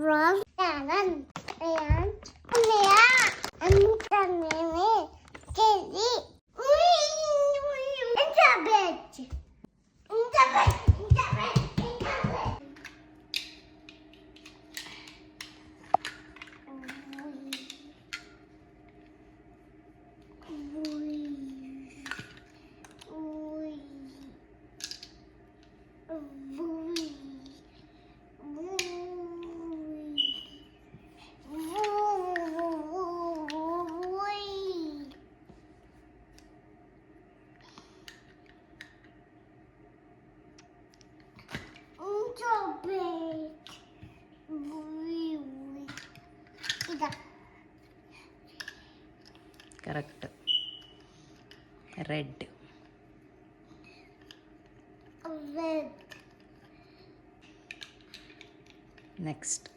from Sharon and Mia and Mr. Kelly. Elizabeth. Correct. Red. Next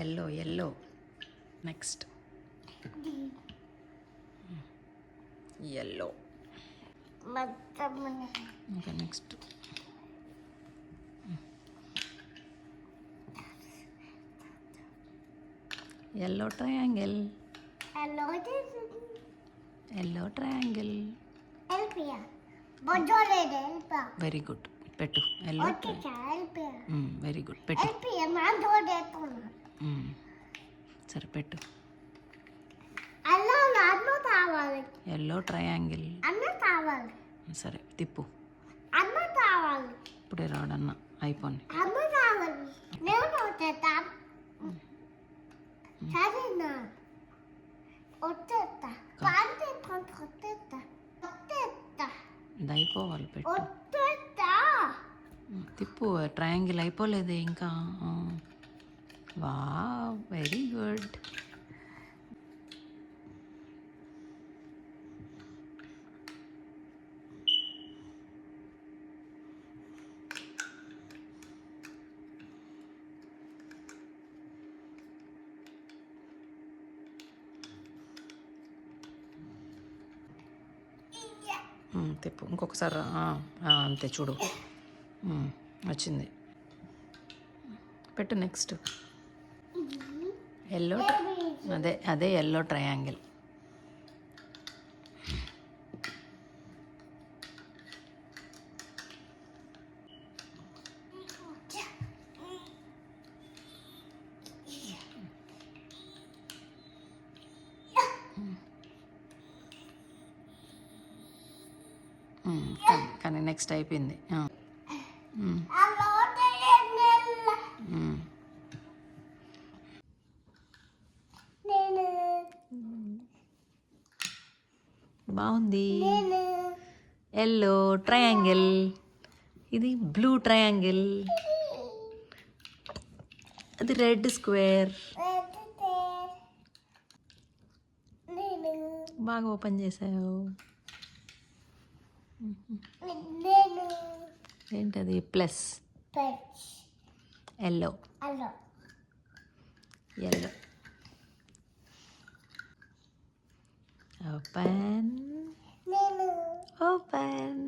yellow. Yellow. Next yellow. ఇంకా next yellow triangle. Yellow triangle. Very good. పెట్టు. Yellow. Very good. పెట్టు. సరే పెట్టు. Yellow triangle. సరే తిప్పు. ఇప్పుడే రాడన్న అయిపోయింది. ఇది అయిపోవాలి. పెట్టు. తిప్పు. ట్రయాంగిల్ అయిపోలేదే ఇంకా. వా వెరీ గుడ్. తిప్పు. ఇంకొకసారి. అంతే చూడు. వచ్చింది. పెట్టు. Next yellow. అదే ఎల్లో ట్రయాంగిల్. కానీ నెక్స్ట్ అయిపోయింది. బాగుంది. Yellow triangle. ఇది బ్లూ ట్రయాంగిల్. అది రెడ్ స్క్వేర్. బాగా ఓపెన్ చేసావు. ఏంటది? Plus. Yellow. Yellow. Open. Open.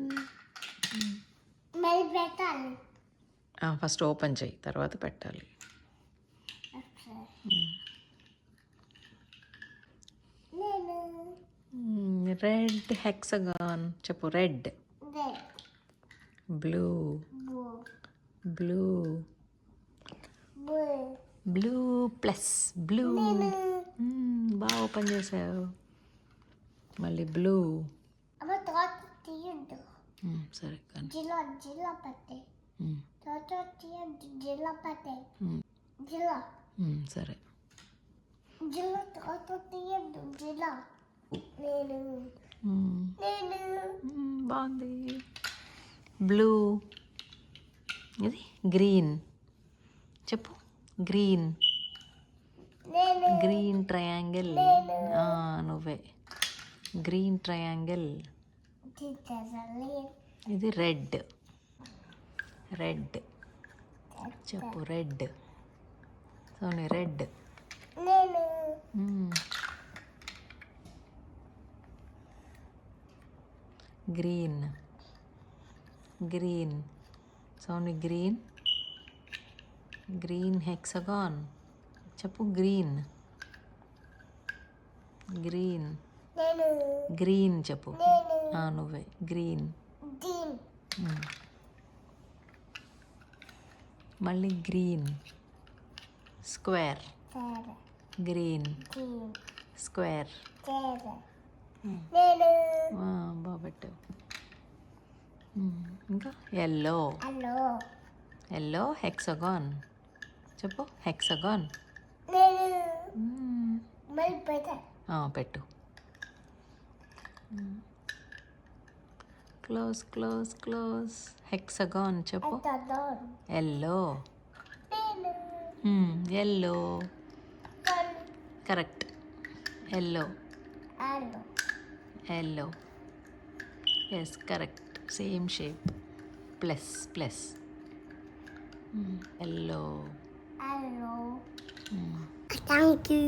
First open చెయ్యి, తర్వాత పెట్టాలి. Red hexagon. చెప్పు. Red. Blue. Blue. Blue plus. Blue. బాగా ఓపెన్ చేసావు. మళ్ళీ బ్లూ. సరే కానీ సరే. బాగుంది. బ్లూ. ఇది గ్రీన్. చెప్పు. గ్రీన్. Green triangle. నువ్వే. Green triangle. ఇది రెడ్. రెడ్. చెప్పు. రెడ్. సోని red. Green green sound green green hexagon చెప్పు గ్రీన్ గ్రీన్ నేను గ్రీన్ చెప్పు నేను నువ్వే గ్రీన్ దీన్ మళ్ళీ గ్రీన్ స్క్వేర్ సరే గ్రీన్ దీన్ స్క్వేర్ సరే నేను బాబట్టు ఇంకా ఎల్లో హలో ఎల్లో హెక్సగాన్ చెప్పు హెక్సగాన్ నేను మళ్ళీ పెట్టు క్లోజ్ క్లోజ్ క్లోజ్ హెక్సగాన్ చెప్పు పెడతాను ఎల్లో నేను ఎల్లో కల్ correct yellow hello yellow yes correct same shape plus plus yellow hello thank you